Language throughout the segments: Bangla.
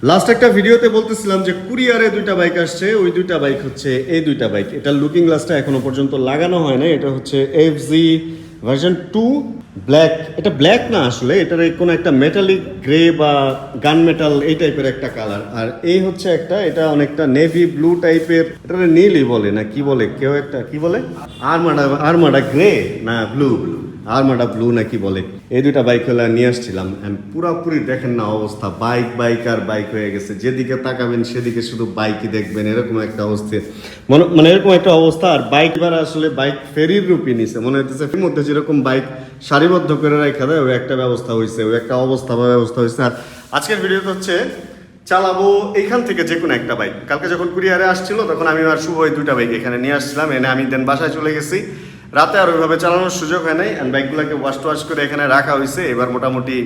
লাস্ট একটা ভিডিওতে বলতেছিলাম যে কুরিয়ারে দুইটা বাইক আসছে, ওই দুইটা বাইক হচ্ছে এই দুইটা বাইক। এটা লুকিং গ্লাসটা এখনো পর্যন্ত লাগানো হয় না। এটা হচ্ছে এফজি ভার্সন 2 ব্ল্যাক। এটা ব্ল্যাক না, আসলে এটার কোনো একটা মেটালিক গ্রে বা গান মেটাল এই টাইপের একটা কালার। আর এই হচ্ছে একটা, এটা অনেকটা নেভি ব্লু টাইপের, এটা নীলই বলে না কি বলে, কেউ একটা কি বলে, আরমাডা গ্রে না ব্লু, আরমাডা ব্লু না কি বলে। এই দুইটা বাইক হলে নিয়ে আসছিলাম। পুরাপুরি দেখেন না অবস্থা, বাইক আর বাইক হয়ে গেছে। যেদিকে তাকাবেন সেদিকে শুধু বাইকই দেখবেন, এরকম একটা অবস্থা, মানে এরকম একটা অবস্থা। আর বাইক এবার আসলে বাইক ফেরির রূপে নিছে, মনে হচ্ছে এর মধ্যে যেরকম বাইক সারিবদ্ধ করে রাখা দেয় ওই একটা ব্যবস্থা হয়েছে, ওই একটা অবস্থা বা ব্যবস্থা হয়েছে। আর আজকের ভিডিওটা হচ্ছে চালাবো এইখান থেকে যে কোনো একটা বাইক। কালকে যখন কুরিয়ারে আসছিল তখন আমি আর শুভ ওই দুইটা বাইক এখানে নিয়ে আসছিলাম, এনে আমি দেন বাসায় চলে গেছি। রাতে আর ওইভাবে চালানোর সুযোগ হয় নাই। অ্যান্ড বাইকগুলোকে ওয়াশ করে এখানে রাখা হয়েছে। এবার মোটামুটি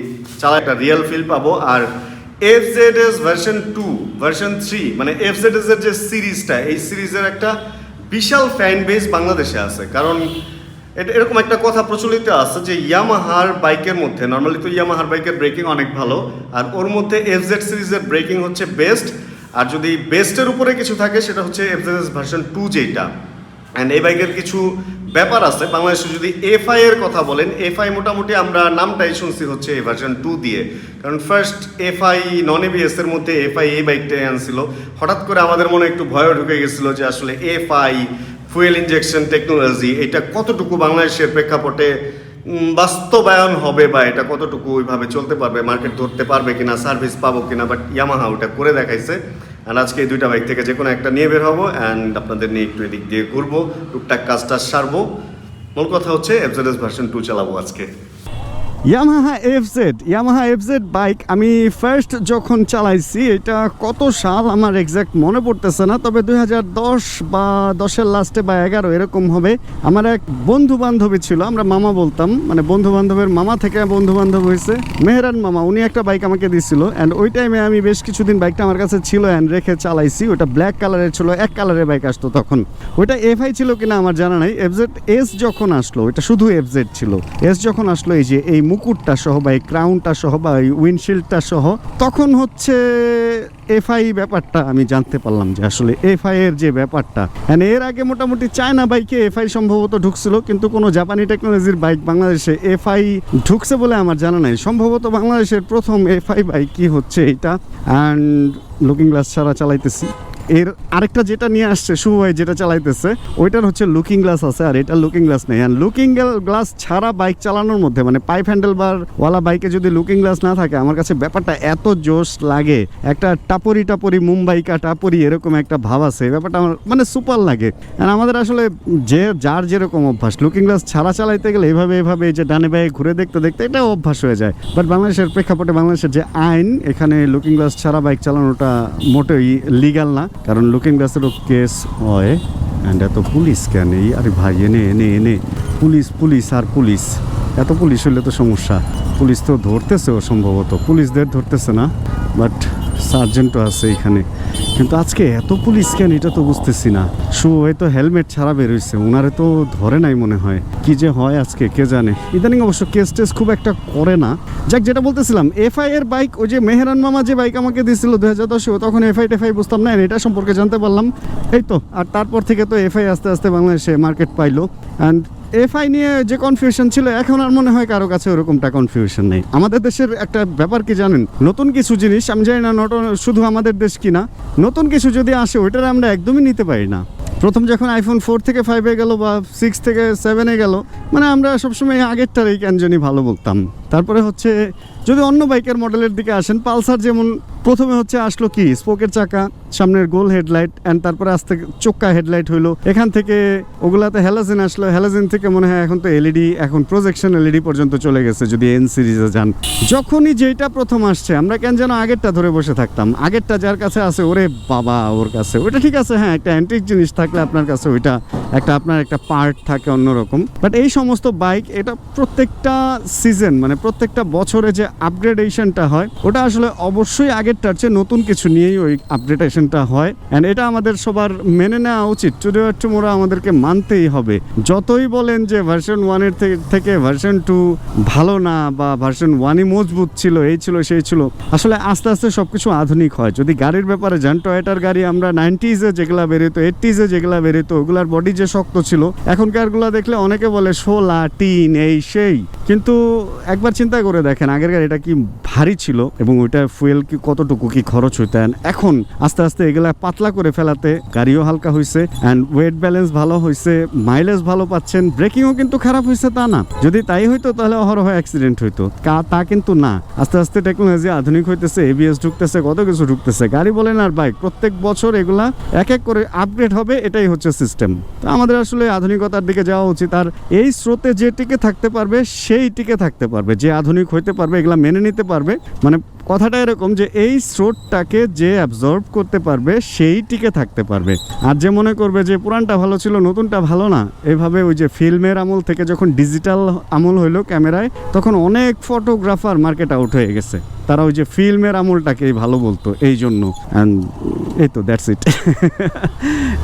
চালা একটা রিয়েল ফিল পাবো। আর এফজেডএস ভার্সন 2 ভার্সন 3 মানে এফজেডএস এর যে সিরিজটা, এই সিরিজের একটা বিশাল ফ্যান বেস বাংলাদেশে আছে। কারণ এটা এরকম একটা কথা প্রচলিত আছে যে ইয়ামাহার বাইকের মধ্যে, নর্মালি তো ইয়ামাহার বাইকের ব্রেকিং অনেক ভালো, আর ওর মধ্যে এফজেড সিরিজের ব্রেকিং হচ্ছে বেস্ট। আর যদি বেস্টের উপরে কিছু থাকে সেটা হচ্ছে এফজেডএস ভার্সন 2 যেটা। অ্যান্ড এই বাইকের কিছু ব্যাপার আছে। বাংলাদেশে যদি এফআই এর কথা বলেন, এফআই মোটামুটি আমরা নামটাই শুনছি হচ্ছে এই ভার্সন 2 দিয়ে। কারণ ফার্স্ট এফআই নন এবিএস এর মধ্যে এফআই এই বাইকটাই আনছিল। হঠাৎ করে আমাদের মনে একটু ভয় ঢুকে গেছিলো যে আসলে এফআই ফুয়েল ইনজেকশন টেকনোলজি এটা কতটুকু বাংলাদেশের প্রেক্ষাপটে বাস্তবায়ন হবে, বা এটা কতটুকু ওইভাবে চলতে পারবে, মার্কেট ধরতে পারবে কিনা, সার্ভিস পাবো কিনা। বাট ইয়ামাহা ওটা করে দেখাইছে। অ্যান্ড আজকে এই দুইটা বাইক থেকে যে কোনো একটা নিয়ে বের হবো অ্যান্ড আপনাদের নিয়ে একটু এদিক দিয়ে ঘুরবো, টুকটাক কাজটা সারবো। মূল কথা হচ্ছে এফজেডএস ভার্সন 2 চালাবো আজকে। ইয়ামাহা এফজেড বাইক আমি ফার্স্ট যখন চালাইছি, এটা কত সাল আমার এক্স্যাক্ট মনে পড়তেছে না, তবে 2010 বা 10-এর লাস্টে বা 11 এরকম হবে। আমার এক বন্ধু বান্ধবী ছিল, আমরা মামা বলতাম, মানে বন্ধু বান্ধবের মামা থেকে বন্ধু বান্ধব হয়েছে, মেহরান মামা, উনি একটা বাইক আমাকে দিছিল। অ্যান্ড ওই টাইমে আমি বেশ কিছুদিন বাইকটা আমার কাছে ছিল অ্যান্ড রেখে চালাইছি। ওটা ব্ল্যাক কালারের ছিল, এক কালারের বাইক আসতো তখন। ওইটা এফআই ছিল কিনা আমার জানা নাই। এফজেড এস যখন আসলো, ওইটা শুধু এফজেড ছিল। এস যখন আসলো, এই যে এই মুকুটটা সহ বা এই ক্রাউনটা সহ বা এই উইন্ডশিল্ডটা সহ, তখন হচ্ছে এফআই ব্যাপারটা আমি জানতে পারলাম যে আসলে এফআই এর যে ব্যাপারটা। এর আগে মোটামুটি চায়না বাইকে এফআই সম্ভবত ঢুকছিল, কিন্তু কোনো জাপানি টেকনোলজির বাইক বাংলাদেশে এফআই ঢুকছে বলে আমার জানা নাই। সম্ভবত বাংলাদেশের প্রথম এফআই বাইক কি হচ্ছে এটা। অ্যান্ড লুকিং গ্লাস ছাড়া চালাইতেছি। এর আরেকটা যেটা নিয়ে আসছে শুভ ভাই, যেটা চালাইতেছে, ওইটার হচ্ছে লুকিং গ্লাস আছে, আর এটা লুকিং গ্লাস নেই। আর লুকিং গ্লাস ছাড়া বাইক চালানোর মধ্যে, মানে পাইপ হ্যান্ডেল বার ওয়ালা বাইকে যদি লুকিং গ্লাস না থাকে, আমার কাছে ব্যাপারটা এত জোশ লাগে, একটা টাপরি মুম্বাইকা টাপরি এরকম একটা ভাব আছে। ব্যাপারটা আমার মানে সুপার লাগে। আর আমাদের আসলে যে যার যেরকম অভ্যাস, লুকিং গ্লাস ছাড়া চালাইতে গেলে এভাবে যে ডানে বায়ে ঘুরে দেখতে এটা অভ্যাস হয়ে যায়। বাট বাংলাদেশের প্রেক্ষাপটে, বাংলাদেশের যে আইন, এখানে লুকিং গ্লাস ছাড়া বাইক চালানোটা মোটেই লিগাল না। কারণ লুকিং গ্লাসেরও কেস হয়। অ্যান্ড এত পুলিশ কেন? আরে ভাই, এনে পুলিশ এত পুলিশ হলে তো সমস্যা। পুলিশ তো ধরতেছেও সম্ভবত, পুলিশদের ধরতেছে না, বাট সার্জেন্টও আছে এখানে। কিন্তু আজকে এত পুলিশ কেন এটা তো বুঝতেছি না। হয়তো হেলমেট ছাড়া বেরোইছে, ওনারে তো ধরে নাই মনে হয়। কি যে হয় আজকে কে জানে। ইদানিং অবশ্য কেস টেস খুব একটা করে না। যাক, যেটা বলতেছিলাম, এফআই এর বাইক, ওই যে মেহরান মামা যে বাইক আমাকে দিয়েছিল 2010-এ, তখন এফআই বুঝতাম না, এটা সম্পর্কে জানতে পারলাম এই তো। আর তারপর থেকে তো এফআই আস্তে আস্তে বাংলাদেশে মার্কেট পাইলো। অ্যান্ড এফআই নিয়ে যে কনফিউশন ছিল, এখন আর মনে হয় কারো কাছে ওরকমটা কনফিউশন নেই। আমাদের দেশের একটা ব্যাপার কি জানেন, নতুন কিছু জিনিস, আমি জানি না শুধু আমাদের দেশ কিনা, নতুন কিছু যদি আসে ওইটার আমরা একদমই নিতে পারি না। প্রথম যখন আইফোন 4 থেকে 5-এ গেল বা 6 থেকে 7-এ গেল, মানে আমরা সবসময় আগেরটারই কেন জানি ভালো বলতাম। তারপরে হচ্ছে যদি অন্য বাইকের মডেলের দিকে আসেন, পালসার যেমন প্রথমে হচ্ছে আসলো কি স্পোকের চাকা, সামনের গোল হেডলাইট, অ্যান্ড তারপরে আস্তে চোক্কা হেডলাইট হইলো। এখান থেকে ওগুলাতে হ্যালোজেন আসলো, হ্যালোজেন থেকে মনে হয় এখন তো এলইডি, এখন প্রজেকশন এলইডি পর্যন্ত চলে গেছে যদি এন সিরিজে যান। যখনই যেটা প্রথম আসছে, আমরা কেন যেন আগেরটা ধরে বসে থাকতাম। আগেরটা যার কাছে আছে, ওরে বাবা ওর কাছে ওইটা ঠিক আছে, হ্যাঁ একটা অ্যান্টিক জিনিস থাকলে আপনার কাছে ওইটা একটা আপনার একটা পার্ট থাকে অন্যরকম। বাট এই সমস্ত বাইক এটা প্রত্যেকটা সিজন মানে প্রত্যেকটা বছরে যে আপগ্রেডেশনটা হয় ওটা আসলে অবশ্যই আগেরটার চেয়ে নতুন কিছু নিয়েই ওই আপগ্রেডেশনটা হয়। অ্যান্ড এটা আমাদের সবার মেনে নেওয়া উচিত, টুডে অর টুমরো আমাদেরকে মানতেই হবে। যতই বলেন যে ভার্সন 1-এর থেকে ভার্সন 2 ভালো না বা ভার্সন 1-ই মজবুত ছিল, এই ছিল সেই ছিল, আসলে আস্তে আস্তে সবকিছু আধুনিক হয়। যদি গাড়ির ব্যাপারে যান, টয়োটার গাড়ি আমরা 90s-এ যেগুলা বেরোতো 80s-এ যেগুলা বেরোতো ওগুলার বডি যে শক্ত ছিল, এখনকারগুলো দেখলে অনেকে বলে শোলা টিন এই সেই, কিন্তু একবার চিন্তা করে দেখেন আগের গাড়িটা কি ভারী ছিল এবং ওইটা ফুয়েল কি কতটুকু কি খরচ হইতেন। এখন আস্তে আস্তে এগুলা পাতলা করে ফেলাতে গাড়িও হালকা হয়েছে অ্যান্ড ওয়েট ব্যালেন্স ভালো হয়েছে, মাইলেজ ভালো পাচ্ছেন, ব্রেকিংও কিন্তু খারাপ হয়েছে তা না। যদি তাই হইতো তাহলে অহরহ অ্যাক্সিডেন্ট হইতো, তা কিন্তু না। আস্তে আস্তে টেকনোলজি আধুনিক হইতেছে, এবিএস ঢুকতেছে, কত কিছু ঢুকতেছে। গাড়ি বলেন আর বাইক, প্রত্যেক বছর এগুলা এক এক করে আপগ্রেড হবে, এটাই হচ্ছে সিস্টেম। তো আমাদের আসলে আধুনিকতার দিকে যাওয়া উচিত। আর এই স্রোতে যে টিকে থাকতে পারবে সেই টিকে থাকতে পারবে, যে আধুনিক হইতে পারবে, এগুলা মেনে নিতে পারবে। মানে কথাটা এরকম যে এই স্রোতটাকে যে অ্যাবজর্ব করতে পারবে সেই টিকে থাকতে পারবে। আর যে মনে করবে যে পুরানটা ভালো ছিল নতুনটা ভালো না, এভাবে ওই যে ফিল্মের আমল থেকে যখন ডিজিটাল আমল হইলো ক্যামেরায়, তখন অনেক ফটোগ্রাফার মার্কেট আউট হয়ে গেছে। তারা ওই যে ফিল্মের আমলটাকেই ভালো বলতো, এই জন্য। অ্যান্ড এই তো দ্যাটস ইট।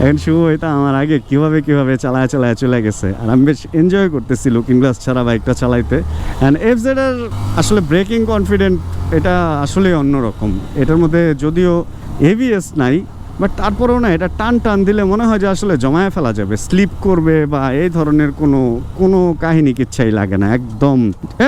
এখন শুভ হইতা আমার আগে কিভাবে চালায় চলে গেছে, আর আমি বেশ এনজয় করতেছি লুকিং গ্লাস ছাড়া বাইকটা চালাইতে। অ্যান্ড এফজেড এর আসলে ব্রেকিং কনফিডেন্ট এটা আসলে অন্যরকম। এটার মধ্যে যদিও এবিএস নাই, বাট তারপরেও না, এটা টান দিলে মনে হয় যে আসলে জমায়ে ফেলা যাবে, স্লিপ করবে বা এই ধরনের কোনো কাহিনী কিচ্ছাই লাগে না একদম।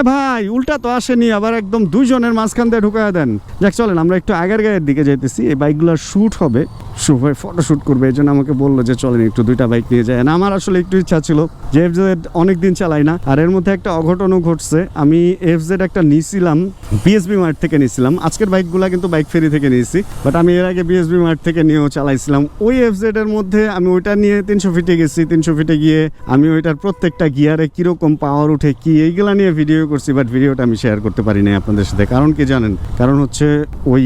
ভাই উল্টা তো আসেনি, আবার একদম দুইজনের মাঝখান দিয়ে ঢুকায় দেন। যাক চলেন আমরা একটু আগের গায়ের দিকে যাইতেছি। এই বাইকগুলোর শ্যুট হবে, শুভই ফটো শ্যুট করবে, এই জন্য আমাকে বললো যে চলেন একটু দুইটা বাইক নিয়ে যায়। না আমার আসলে একটু ইচ্ছা ছিল যে এফজেড অনেকদিন চালাই না, আর এর মধ্যে একটা অঘটনও ঘটছে। আমি এফজেড একটা নিয়েছিলাম বিএসবি মার্ট থেকে নিয়েছিলাম। আজকের বাইকগুলো কিন্তু বাইক ফেরি থেকে নিয়েছি, বাট আমি এর আগে বিএসবি মার্ট থেকে নিয়েও চালাইছিলাম। ওই এফজেড এর মধ্যে আমি ওইটা নিয়ে 300 ফিটে গেছি। 300 ফিটে গিয়ে আমি ওইটার প্রত্যেকটা গিয়ারে কিরকম পাওয়ার উঠে কি এইগুলা নিয়ে ভিডিও করছি, বাট ভিডিওটা আমি শেয়ার করতে পারি নাই আপনাদের সাথে। কারণ কি জানেন? কারণ হচ্ছে ওই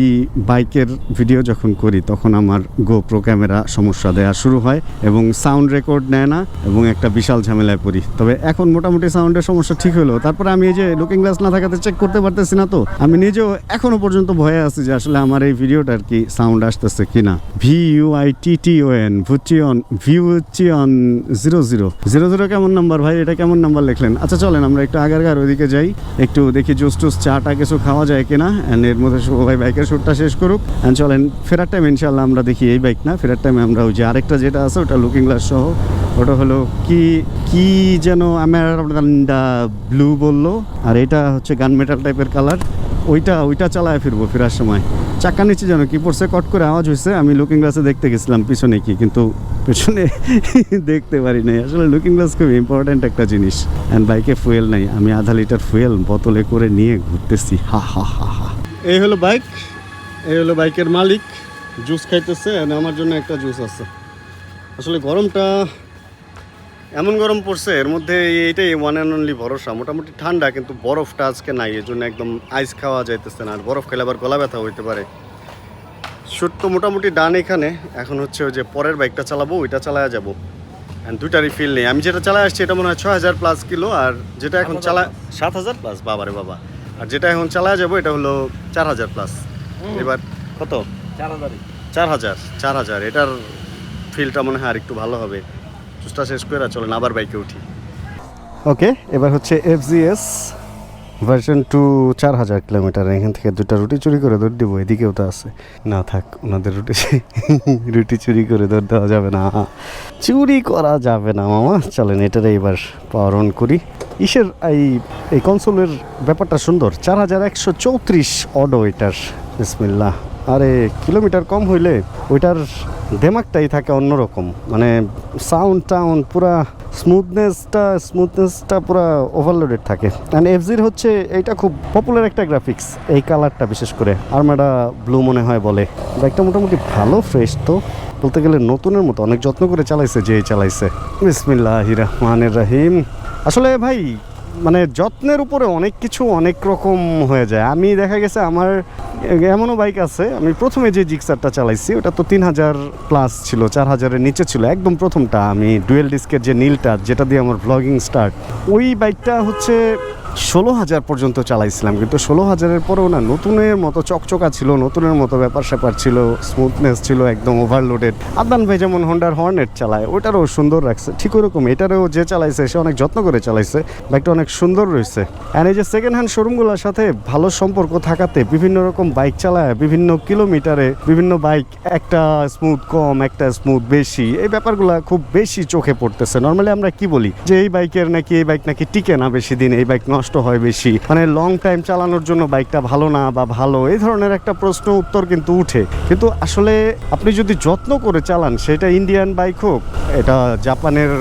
বাইকের ভিডিও যখন করি তখন আমার গোপ্রো ক্যামেরা সমস্যা দেওয়া শুরু হয় এবং সাউন্ড রেকর্ড নেয় না এবং একটা বিশাল ঝামেলায় পড়ি। তবে এখন মোটামুটি সাউন্ডের সমস্যা ঠিক হলো। তারপরে আমি এই যে লুকিং গ্লাস না থাকাতে চেক করতে পারতেছি না, তো আমি নিজেও এখনো পর্যন্ত ভয়ে আছি যে আসলে আমার এই ভিডিওটার কি সাউন্ড আসতেছে কিনা। VUITTON ভিউচিয়ন 00 কেমন নাম্বার ভাই? এটা কেমন নাম্বার লিখলেন? আচ্ছা চলেন আমরা একটু আগের ওইদিকে যাই, একটু দেখি জুস টুস চাটা কিছু খাওয়া যায় কিনা। অ্যান্ড এর মধ্যে সবাই বাইকের শ্যুটটা শেষ করুক। অ্যান্ড চলেন ফেরার টাইম ইনশাল্লাহ আমরা দেখি এই বাইক না, ফেরার টাইমে আমরা ওই যে আরেকটা যেটা আছে ওটা লুকিং গ্লাস সহ, ওটা হলো কি যেন আমেরিকানডা ব্লু বললো, আর এটা হচ্ছে গান মেটাল টাইপের কালার। ওইটা চালায় ফিরবো ফেরার সময়। চাকা নিচে যেন কি পড়ছে, কট করে আওয়াজ হয়েছে। আমি লুকিং গ্লাসে দেখতে গেছিলাম পিছনে কি, কিন্তু পেছনে দেখতে পারি নাই। আসলে লুকিং গ্লাস খুব ইম্পর্ট্যান্ট একটা জিনিস। অ্যান্ড বাইকে ফুয়েল নাই, আমি আধা লিটার ফুয়েল বোতলে করে নিয়ে ঘুরতেছি। হা। এই হলো বাইক, এই হলো বাইকের মালিক, জুস খাইতেছে। আমার জন্য একটা জুস আছে। আসলে গরমটা এমন গরম পড়ছে, এর মধ্যে এইটাই ওয়ান অ্যান্ড অনলি ভরসা। মোটামুটি ঠান্ডা, কিন্তু বরফটা আজকে নাই, এই জন্য একদম আইস খাওয়া যাইতেছে না। আর বরফ খেলে আবার গলা ব্যথা হইতে পারে। শ্যুট তো মোটামুটি ডান এখানে। এখন হচ্ছে ওই যে পরের বাইকটা চালাবো, ওইটা চালায়া যাবো। অ্যান্ড দুইটারই ফিল নেই। আমি যেটা চালায় আসছি এটা মনে হয় 6000+ কিলো, আর যেটা এখন 7000+, বাবারে বাবা। আর যেটা এখন চালায়া যাবো এটা হলো 4000+। এবার কত? 4000। এটার ফিলটা মনে হয় আর একটু ভালো হবে। জুসটা শেষ করে চলেন আবার বাইকে উঠি। ওকে, এবার হচ্ছে FZS ভার্সন 2 4000 কিলোমিটার। এখান থেকে দুটা রুটি চুরি করে দৌড় দিব। এদিকেও তো আছে না, থাক ওনাদের রুটি চুরি করে দৌড় দেওয়া যাবে না, চুরি করা যাবে না মামা। চলেন এটারে এবার পাওয়ার অন করি। ইসের এই কনসোলের ব্যাপারটা সুন্দর। 4134 অডো এটার। বিসমিল্লাহ। আরে কিলোমিটার কম হইলে ওইটার দেমাগটাই থাকে অন্যরকম, মানে সাউন্ড পুরা স্মুথনেসটা পুরা ওভারলোডেড থাকে। অ্যান্ড FZ'র হচ্ছে এইটা খুব পপুলার একটা গ্রাফিক্স, এই কালারটা বিশেষ করে আর্মাডা ব্লু মনে হয় বলে। বাইকটা মোটামুটি ভালো, ফ্রেশ তো বলতে গেলে নতুনের মতো। অনেক যত্ন করে চালাইছে যে চালাইছে। বিসমিল্লাহির রহমানির রহিম। আসলে ভাই মানে যত্নের উপরে অনেক কিছু অনেক রকম হয়ে যায়। আমি দেখা গেছে আমার এমনও বাইক আছে, আমি প্রথমে যে জিক্সারটা চালাইছি ওটা তো 3000 প্লাস ছিল, 4000-এর নিচে ছিল একদম প্রথমটা। আমি ডুয়েল ডিস্কের যে নীলটা, যেটা দিয়ে আমার ব্লগিং স্টার্ট, ওই বাইকটা হচ্ছে 16,000 পর্যন্ত চালাইছিলাম। কিন্তু 16,000-এর পরেও না নতুনের মতো চকচকা ছিল, নতুনের মতো ব্যাপার স্যাপার ছিল, স্মুথনেস ছিল, একদম ওভারলোডেড। আদনান ভাই যেমন হোন্ডার হর্নেট চালায়, ওটারও সুন্দর রাখছে, ঠিক ওরকম এটারও যে চালাইছে সে অনেক যত্ন করে চালাইছে, বাইকটা অনেক সুন্দর রয়েছে। অ্যান্ড এই যে সেকেন্ড হ্যান্ড শোরুমগুলোর সাথে ভালো সম্পর্ক থাকাতে বিভিন্ন রকম বাইক চালায়, বিভিন্ন কিলোমিটারে বিভিন্ন বাইক, একটা স্মুথ কম, একটা স্মুথ বেশি, এই ব্যাপারগুলো খুব বেশি চোখে পড়তেছে। নর্মালি আমরা কি বলি যে এই বাইকের নাকি, এই বাইক নাকি টিকে না বেশি দিন, এই বাইক নষ্ট হয় বেশি, মানে লং টাইম চালানোর জন্য বাইকটা ভালো না বা ভালো, এই ধরনের একটা প্রশ্ন উত্তর কিন্তু উঠে। কিন্তু আসলে আপনি যদি যত্ন করে চালান, সেটা ইন্ডিয়ান বাইক হোক, এটা জাপানের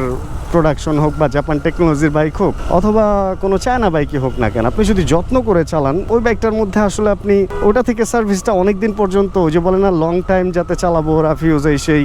প্রোডাকশন হোক বা জাপান টেকনোলজির বাইক হোক, অথবা কোনো চায়না বাইকই হোক না কেন, আপনি যদি যত্ন করে চালান ওই বাইকটার মধ্যে আসলে আপনি ওটা থেকে সার্ভিসটা অনেক দিন পর্যন্ত, ওই যে বলে না লং টাইম যাতে চালাবো, রাফ ইউজ, এই সেই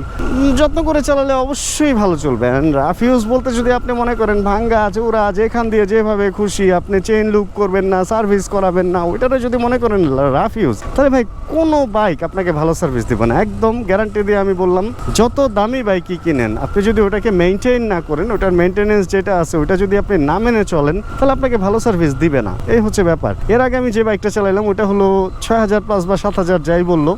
যত্ন করে চালালে অবশ্যই ভালো চলবে। অ্যান্ড রাফ ইউজ বলতে যদি আপনি মনে করেন ভাঙ্গা চৌড়া যেখান দিয়ে যেভাবে খুশি আপনি চেইন লুক করবেন না, সার্ভিস করাবেন না, ওইটাতে যদি মনে করেন রাফ ইউজ, তাহলে ভাই কোনো বাইক আপনাকে ভালো সার্ভিস দেবে না। একদম গ্যারান্টি দিয়ে আমি বললাম, যত দামি বাইকই কিনেন, আপনি যদি ওটাকে মেনটেন না করেন, ওটার মেনটেনেন্স যেটা আছে ওটা যদি আপনি না মেনে চলেন, তাহলে আপনাকে ভালো সার্ভিস দিবে না। এই হচ্ছে ব্যাপার। এর আগে আমি যে বাইকটা চালাইলাম ওটা হলো 6000 প্লাস বা 7000 যাই বললো,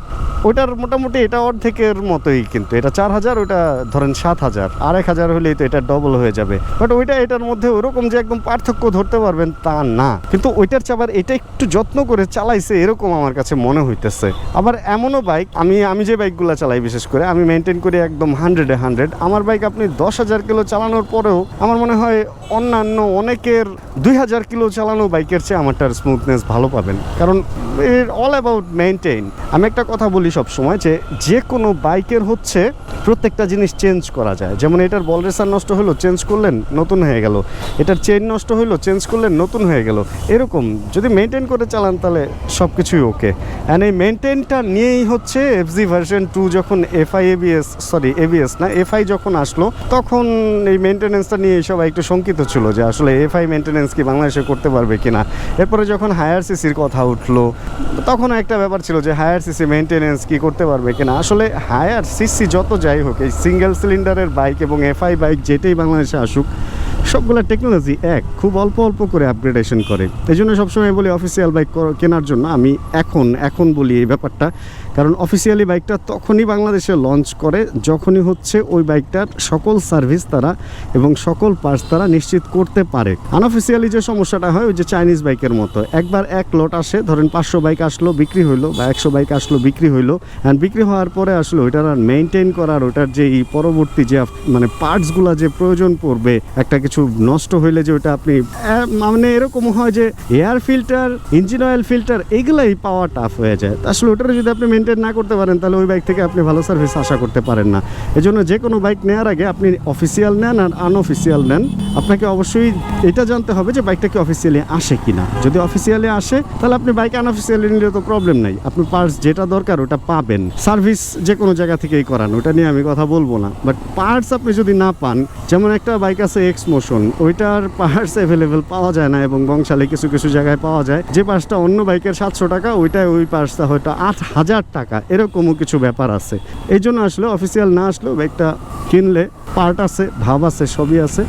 ওটার মোটামুটি এটা অর্ধেকের মতোই, কিন্তু এটা 4000, ওটা ধরেন 7000, আর 1000 হলেই তো এটা ডবল হয়ে যাবে। বাট ওইটা এটার মধ্যে ওরকম যে একদম পার্থক্য ধরতে পারবেন তা না, কিন্তু ওইটার চাবার এটা একটু যত্ন করে চালাইছে এরকম আমার কাছে মনে হইতেছে। আবার এমনও বাইক, আমি যে বাইকগুলো চালাই বিশেষ করে আমি মেনটেন করি একদম 100-এ 100। আমার বাইক আপনি 10,000 কিলো চালানোর পরেও আমার মনে হয় অন্যান্য অনেকের 2000 কিলো চালানো বাইকের চেয়ে আমারটার স্মুথনেস ভালো পাবেন, কারণ অল অ্যাবাউট মেনটেন। আমি একটা কথা বলি সব সময়, যে কোনো বাইকের হচ্ছে প্রত্যেকটা জিনিস চেঞ্জ করা যায়। যেমন এটার বল রেসার নষ্ট হলো, চেঞ্জ করলেন, নতুন হয়ে গেল। এটার চেইন নষ্ট হলো, চেঞ্জ করলেন, নতুন হয়ে গেল। এরকম যদি মেনটেন করে চালান তাহলে সব কিছুই ওকে। অ্যান্ড এই মেনটেনটা নিয়েই হচ্ছে এফজি ভার্সন 2 যখন এবিএস না এফআই যখন আসলো, তখন এই মেনটেনেন্সটা নিয়ে সবাই একটু শঙ্কিত ছিল যে আসলে এফআই মেনটেনেন্স কি বাংলাদেশে করতে পারবে কিনা। এরপরে যখন হায়ার সিসির কথা উঠলো, তখন একটা ব্যাপার ছিল যে হায়ার সিসি মেনটেনেন্স কি করতে পারবে কিনা। আসলে হায়ার সিসি যত যাই হোক, এই সিঙ্গেল সিলিন্ডারের বাইক এবং এফআই বাইক যেটাই বাংলাদেশে আসুক, সবগুলো টেকনোলজি খুব অল্প অল্প করে আপগ্রেডেশন করে। এই জন্য সবসময় বলি অফিসিয়াল বাইক কেনার জন্য আমি এখন বলি এই ব্যাপারটা, কারণ অফিসিয়ালি বাইকটা তখনই বাংলাদেশে লঞ্চ করে যখনই হচ্ছে ওই বাইকটার সকল সার্ভিস তারা এবং সকল পার্টস তারা নিশ্চিত করতে পারে। আনঅফিসিয়ালি যে সমস্যাটা হয় ওই যে চাইনিজ বাইকের মতো, একবার এক লট আসে, ধরেন 500 বাইক আসলো বিক্রি হইলো, বা 100 বাইক আসলো বিক্রি হইলো, অ্যান্ড বিক্রি হওয়ার পরে আসলে ওইটার আর মেনটেন করার, ওটার যে এই পরবর্তী যে মানে পার্টসগুলো যে প্রয়োজন পড়বে, একটা কিছু নষ্ট হইলে যে ওটা আপনি মানে এরকম হয় যে air filter, engine oil filter, এইগুলাই পাওয়া টাফ হয়ে যায়। আসলে ওটার যদি আপনি মেনটেন না করতে পারেন তাহলে ওই বাইক থেকে আপনি ভালো সার্ভিস আশা করতে পারেন না। এই জন্য যে কোনো বাইক নেওয়ার আগে আপনি অফিসিয়াল নেন আর আনঅফিসিয়াল নেন, আপনাকে অবশ্যই এটা জানতে হবে যে বাইকটা কি অফিসিয়ালি আসে কিনা। যদি অফিসিয়ালি আসে তাহলে আপনি বাইক আনঅফিসিয়ালি নিলে তো প্রবলেম নাই, আপনি পার্টস যেটা দরকার ওটা পাবেন। সার্ভিস যে কোনো জায়গা থেকেই করান, ওটা নিয়ে আমি কথা বলবো না। বাট পার্টস আপনি যদি না পান, যেমন একটা বাইক আছে এক্স মোশন, ওইটার পার্টস অ্যাভেলেবেল পাওয়া যায় না এবং বংশালে কিছু কিছু জায়গায় পাওয়া যায়। যে পার্টসটা অন্য বাইকের 700 টাকা, ওই পার্টসটা হয়তো 8000 টাকা, এরকমও কিছু ব্যাপার আছে। এই জন্য আসলে অফিসিয়াল না আসলেও বাইকটা কিনলে পার্ট আছে, ভাব আছে, সবই আছে,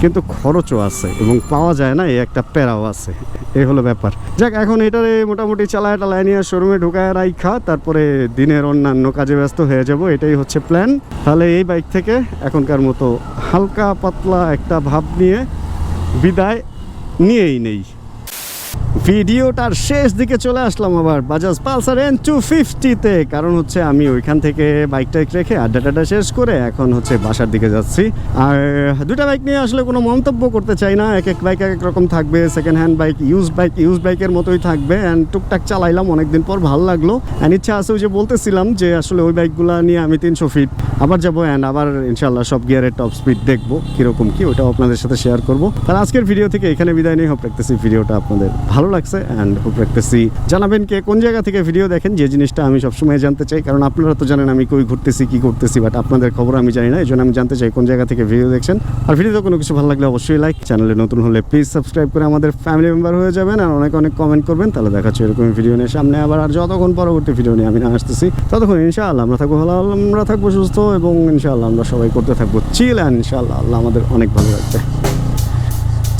কিন্তু খরচও আছে এবং পাওয়া যায় না, এই একটা প্যারাও আছে। এই হলো ব্যাপার। যাক, এখন এটারে মোটামুটি চালায় নিয়ে শোরুমে ঢুকায় রাইখা তারপরে দিনের অন্যান্য কাজে ব্যস্ত হয়ে যাব, এটাই হচ্ছে প্ল্যান। তাহলে এই বাইক থেকে এখনকার মতো হালকা পাতলা একটা ভাব নিয়ে বিদায় নিয়েই নেই। ভিডিওটার শেষ দিকে চলে আসলাম আবার বাজাজ পালসার N250-তে, কারণ হচ্ছে আমি ওইখান থেকে বাইকটা রেখে আড্ডাটা শেষ করে এখন হচ্ছে বাসার দিকে যাচ্ছি। আর দুটা বাইক নিয়ে আসলে কোনো মন্তব্য করতে চাই না, এক এক বাইক এক এক রকম থাকবে। সেকেন্ড হ্যান্ড বাইক ইউজ বাইকের মতোই থাকবে। অ্যান্ড টুকটাক চালাইলাম অনেকদিন পর, ভালো লাগলো। অ্যান্ড ইচ্ছা আছে ওই যে বলতেছিলাম যে আসলে ওই বাইকগুলো নিয়ে আমি 300 ফিট আবার যাবো অ্যান্ড আবার ইনশাল্লাহ সব গিয়ারের টপ স্পিড দেখবো কীরকম কি, ওটাও আপনাদের সাথে শেয়ার করবো। তাহলে আজকের ভিডিও থেকে এখানে বিদায় নেই। হোপ রাখতেছি ভিডিওটা আপনাদের ভালো লাগছে অ্যান্ড হোপ রাখতেছি জানাবেন কে কোন জায়গা থেকে ভিডিও দেখেন, যে জিনিসটা আমি সবসময় জানতে চাই, কারণ আপনারা তো জানেন আমি কই ঘুরতেছি কি করতেছি, বাট আপনাদের খবর আমি জানি না, এই জন্য আমি জানতে চাই কোন জায়গা থেকে ভিডিও দেখছেন। আর ভিডিওতে কোনো কিছু ভালো লাগলে অবশ্যই লাইক, চ্যানেলে নতুন হলে প্লিজ সাবস্ক্রাইব করে আমাদের ফ্যামিলি মেম্বার হয়ে যাবেন আর অনেক অনেক কমেন্ট করবেন। তাহলে দেখা হচ্ছে এরকম ভিডিও নিয়ে সামনে আবার, আর যতক্ষণ পরবর্তী ভিডিও নিয়ে আমি না আসতেছি ততক্ষণ ইনশাআল্লাহ আমরা থাকবো ভালো, আমরা থাকবো সুস্থ এবং ইনশাআল্লাহ আমরা সবাই করতে থাকবো চিল অ্যান্ড ইনশাআল্লাহ আল্লাহ আমাদের অনেক ভালো রাখবে।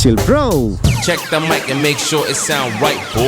Chill bro. Check the mic and make sure it sound right, boy.